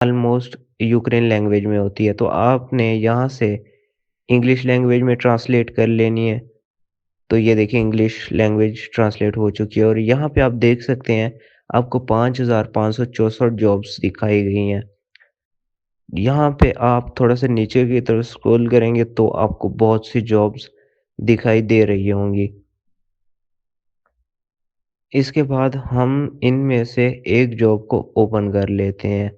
Almost Ukraine language में होती है, तो आपने यहाँ से इंग्लिश लैंग्वेज में ट्रांसलेट कर लेनी है। तो ये देखिए इंग्लिश लैंग्वेज ट्रांसलेट हो चुकी है और यहाँ पे आप देख सकते हैं आपको 5564 जॉब्स दिखाई गई हैं। यहाँ पे आप थोड़ा-सा नीचे की तरफ स्क्रॉल करेंगे तो आपको बहुत सी जॉब्स दिखाई दे रही होंगी। इसके बाद हम इनमें से एक जॉब को ओपन कर लेते हैं।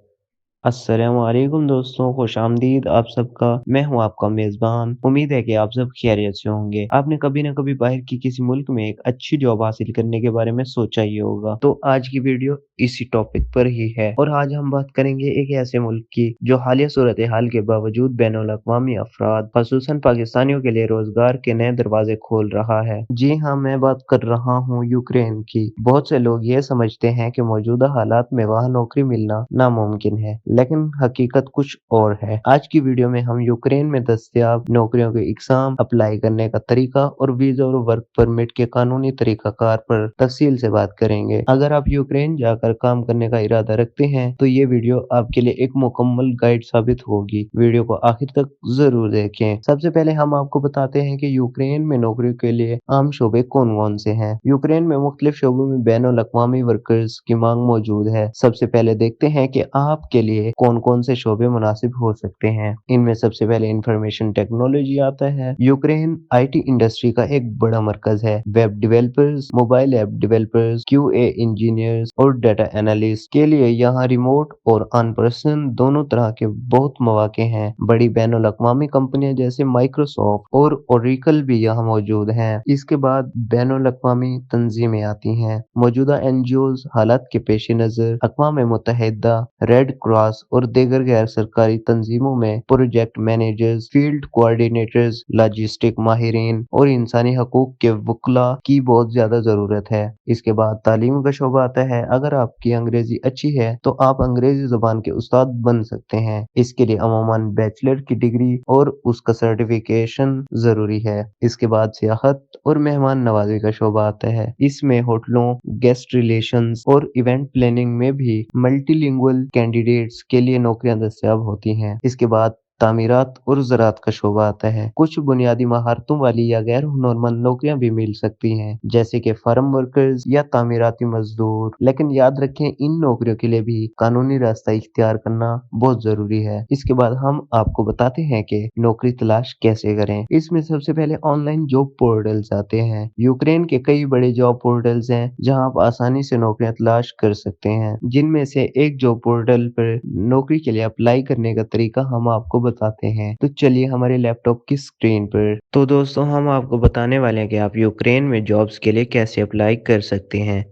अस्सलामुअलैकुम दोस्तों, खुशामदीद आप सबका। मैं हूं आपका मेज़बान। उम्मीद है कि आप सब खैरियत से होंगे। आपने कभी न कभी बाहर की किसी मुल्क में एक अच्छी जॉब हासिल करने के बारे में सोचा ही होगा। तो आज की वीडियो इसी टॉपिक पर ही है और आज हम बात करेंगे एक ऐसे मुल्क की जो हालिया सूरत हाल के बावजूद बैनुल अक़वामी अफराद ख़ुसूसन पाकिस्तानियों के लिए रोजगार के नए दरवाजे खोल रहा है। जी हाँ, मैं बात कर रहा हूँ यूक्रेन की। बहुत से लोग ये समझते हैं कि मौजूदा हालात में वहाँ नौकरी मिलना नामुमकिन है, लेकिन हकीकत कुछ और है। आज की वीडियो में हम यूक्रेन में दस्तयाब नौकरियों के एग्जाम अप्लाई करने का तरीका और वीजा और वर्क परमिट के कानूनी तरीकाकार पर तफसील से बात करेंगे। अगर आप यूक्रेन जाकर काम करने का इरादा रखते हैं तो ये वीडियो आपके लिए एक मुकम्मल गाइड साबित होगी। वीडियो को आखिर तक जरूर देखें। सबसे पहले हम आपको बताते हैं कि यूक्रेन में नौकरियों के लिए आम शोबे कौन कौन से हैं। यूक्रेन में मुख्तलिफ शोबों में बैनुल अक़वामी वर्कर्स की मांग मौजूद है। सबसे पहले देखते हैं कि आपके लिए कौन कौन से शोबे मुनासिब हो सकते हैं। इनमें सबसे पहले इंफॉर्मेशन टेक्नोलॉजी आता है। यूक्रेन आईटी इंडस्ट्री का एक बड़ा मरकज है। Web developers, mobile app developers, QA engineers और डाटा एनालिस्ट के लिए यहाँ रिमोट और ऑन पर्सन दोनों तरह के बहुत मौके हैं। बड़ी बैनुल अक़वामी कंपनियां जैसे माइक्रोसॉफ्ट और ओरेकल भी यहाँ मौजूद हैं। इसके बाद बैनुल अक़वामी तंजीमें आती हैं। मौजूदा एनजीओज हालात के पेश नजर अक़वाम मुत्तहिदा, रेड क्रॉस और दीगर गैर सरकारी तंजीमों में project managers, field coordinators, logistic माहिरीन और इंसानी हकूक के वकला की बहुत ज्यादा जरूरत है। इसके बाद तालीम का शोबा आता है। अगर आपकी अंग्रेजी अच्छी है तो आप अंग्रेजी जुबान के उस्ताद बन सकते हैं। इसके लिए अमूमन बैचलर की डिग्री और उसका सर्टिफिकेशन जरूरी है। इसके बाद सियाहत और मेहमान नवाजी का शोबा आता है। इसमें होटलों, गेस्ट रिलेशंस और इवेंट प्लानिंग में भी मल्टीलिंगुअल कैंडिडेट्स के लिए नौकरियां दस्तयाब होती हैं। इसके बाद तामीरात और ज़राअत का शोबा आता है। कुछ बुनियादी महारतों वाली या गैर हुनरमंद नौकरियां भी मिल सकती हैं, जैसे कि फार्म वर्कर्स या तामीराती मजदूर। लेकिन याद रखें, इन नौकरियों के लिए भी कानूनी रास्ता इख्तियार करना बहुत जरूरी है। इसके बाद हम आपको बताते हैं कि नौकरी तलाश कैसे करें। इसमें सबसे पहले ऑनलाइन जॉब पोर्टल्स आते हैं। यूक्रेन के कई बड़े जॉब पोर्टल्स हैं जहां आप आसानी से नौकरियां तलाश कर सकते हैं। जिनमें से एक जॉब पोर्टल पर नौकरी के लिए अप्लाई करने का तरीका हम आपको बताते हैं। तो चलिए हमारे लैपटॉप की स्क्रीन पर। तो दोस्तों, हम आपको बताने वाले हैं कि आप यूक्रेन में जॉब्स के लिए कैसे अप्लाई कर सकते हैं।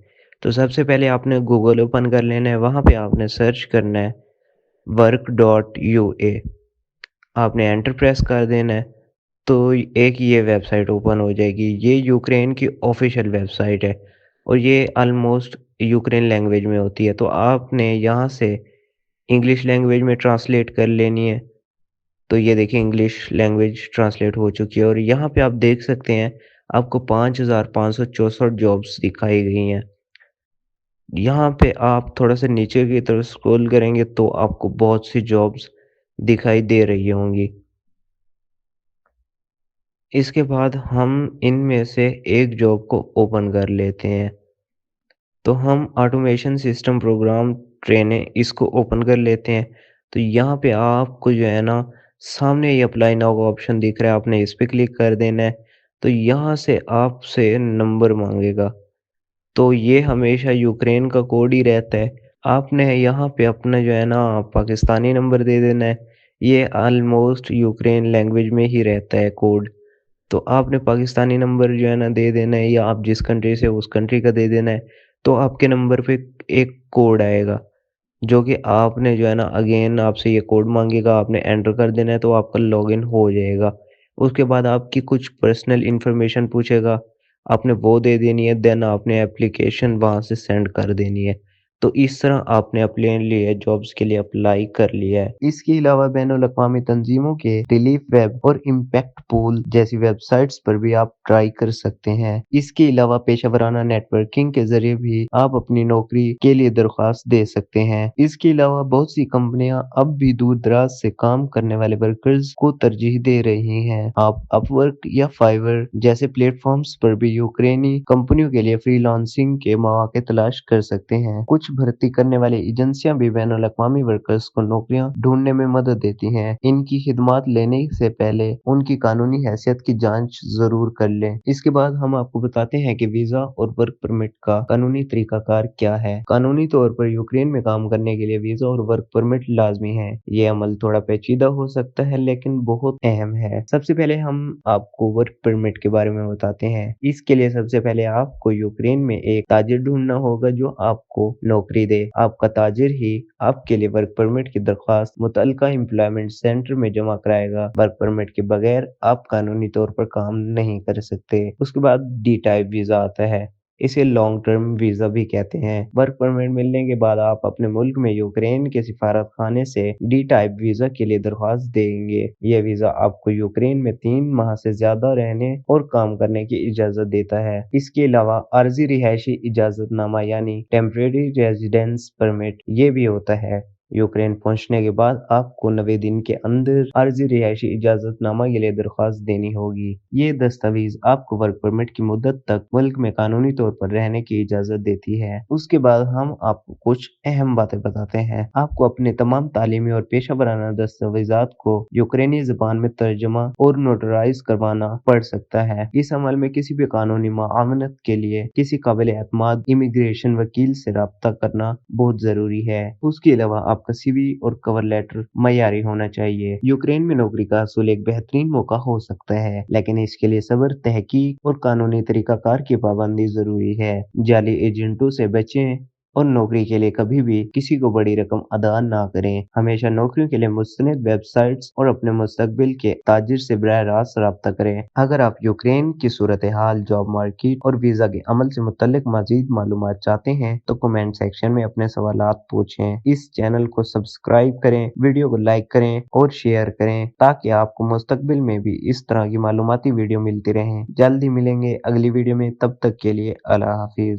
तो सबसे पहले आपने गूगल ओपन कर लेना है। वहां पे आपने सर्च करना है work.ua। आपने एंटर प्रेस कर देना है तो एक ये वेबसाइट ओपन हो जाएगी। ये यूक्रेन की ऑफिशियल वेबसाइट है और ये ऑलमोस्ट यूक्रेन लैंग्वेज में होती है। तो आपने यहाँ से इंग्लिश लैंग्वेज में ट्रांसलेट कर लेनी है। तो ये देखिए इंग्लिश लैंग्वेज ट्रांसलेट हो चुकी है और यहाँ पे आप देख सकते हैं आपको 5564 जॉब्स दिखाई गई हैं। यहाँ पे आप थोड़ा सा नीचे की तरफ स्क्रॉल करेंगे तो आपको बहुत सी जॉब्स दिखाई दे रही होंगी। इसके बाद हम इनमें से एक जॉब को ओपन कर लेते हैं। तो हम ऑटोमेशन सिस्टम प्रोग्राम ट्रेनें इसको ओपन कर लेते हैं। तो यहाँ पे आपको जो है ना सामने ये अप्लाई नाउ का ऑप्शन दिख रहा है, आपने इस पे क्लिक कर देना है। तो यहाँ से आपसे नंबर मांगेगा। तो ये हमेशा यूक्रेन का कोड ही रहता है। आपने यहाँ पे अपना जो है ना पाकिस्तानी नंबर दे देना है। ये ऑलमोस्ट यूक्रेन लैंग्वेज में ही रहता है कोड। तो आपने पाकिस्तानी नंबर जो है ना दे देना है या आप जिस कंट्री से उस कंट्री का दे देना है। तो आपके नंबर पे एक कोड आएगा जो कि आपने जो है ना अगेन आपसे ये कोड मांगेगा, आपने एंटर कर देना है तो आपका लॉगिन हो जाएगा। उसके बाद आपकी कुछ पर्सनल इंफॉर्मेशन पूछेगा, आपने वो दे देनी है। देन आपने एप्लीकेशन वहाँ से सेंड कर देनी है। तो इस तरह आपने अपने लिए जॉब्स के लिए अप्लाई कर लिया है। इसके अलावा बैनुल-अक़वामी तंजीमों के रिलीफ वेब और इम्पैक्ट पूल जैसी वेबसाइट्स पर भी आप ट्राई कर सकते हैं। इसके अलावा पेशा-वराना नेटवर्किंग के ज़रिए भी आप अपनी नौकरी के लिए दरख्वास्त दे सकते हैं। इसके अलावा बहुत सी कंपनियां अब भी दूर-दराज से काम करने वाले वर्कर्स को तरजीह दे रही हैं। आप अपवर्क या फाइवर जैसे प्लेटफॉर्म्स पर भी यूक्रेनी कंपनियों के लिए फ्रीलांसिंग के मौके तलाश कर सकते हैं। कुछ भर्ती करने वाली एजेंसियां भी बैनुल-अक़वामी वर्कर्स को नौकरियां ढूंढने में मदद देती हैं। इनकी खिदमत लेने से पहले उनकी कानूनी हैसियत की जांच जरूर कर लें। इसके बाद हम आपको बताते हैं कि वीजा और वर्क परमिट का कानूनी तरीकाकार क्या है। कानूनी तौर पर यूक्रेन में काम करने के लिए वीजा और वर्क परमिट लाजमी है। ये अमल थोड़ा पेचीदा हो सकता है लेकिन बहुत अहम है। सबसे पहले हम आपको वर्क परमिट के बारे में बताते हैं। इसके लिए सबसे पहले आपको यूक्रेन में एक ताजिर ढूंढना होगा जो आपको नौकरी दे। आपका ताजिर ही आपके लिए वर्क परमिट की दरख्वास्त मुतल्लिका एम्प्लॉयमेंट सेंटर में जमा कराएगा। वर्क परमिट के बगैर आप कानूनी तौर पर काम नहीं कर सकते। उसके बाद डी टाइप वीजा आता है। इसे लॉन्ग टर्म वीजा भी कहते हैं। वर्क परमिट मिलने के बाद आप अपने मुल्क में यूक्रेन के सिफारत खाने से डी टाइप वीजा के लिए दरख्वास्त देंगे। यह वीजा आपको यूक्रेन में 3 माह से ज्यादा रहने और काम करने की इजाजत देता है। इसके अलावा अर्जी रिहायशी इजाजतनामा यानी टेम्परेरी रेजिडेंस परमिट ये भी होता है। यूक्रेन पहुंचने के बाद आपको 90 दिन के अंदर अर्जी रिहायशी इजाजतनामा के लिए दरख्वास्त देनी होगी। ये दस्तावेज आपको वर्क परमिट की मुद्दत तक मुल्क में कानूनी तौर पर रहने की इजाजत देती है। उसके बाद हम आपको कुछ अहम बातें बताते हैं। आपको अपने तमाम तालीमी और पेशा वराना दस्तावेजात को यूक्रेनी ज़बान में तर्जुमा और नोटराइज करवाना पड़ सकता है। इस अमल में किसी भी कानूनी मुआवनत के लिए किसी काबिल एतमाद इमिग्रेशन वकील से राब्ता करना बहुत जरूरी है। उसके अलावा आपका सीवी और कवर लेटर मयारी होना चाहिए। यूक्रेन में नौकरी का हासिल एक बेहतरीन मौका हो सकता है लेकिन इसके लिए सब्र, तहकीक और कानूनी तरीकाकार की पाबंदी जरूरी है। जाली एजेंटों से बचें और नौकरी के लिए कभी भी किसी को बड़ी रकम अदा ना करें। हमेशा नौकरियों के लिए मुस्तनिद वेबसाइट्स और अपने मुस्तकबिल के ताजिर से बराह रास्त राब्ता करें। अगर आप यूक्रेन की सूरत हाल, जॉब मार्केट और वीजा के अमल से मुतल्लिक मजीद मालूमात चाहते हैं तो कमेंट सेक्शन में अपने सवालात पूछें। इस चैनल को सब्सक्राइब करें, वीडियो को लाइक करें और शेयर करें ताकि आपको मुस्तकबिल में भी इस तरह की मालूमाती वीडियो मिलती रहें। जल्दी मिलेंगे अगली वीडियो में, तब तक के लिए अल्लाह हाफिज।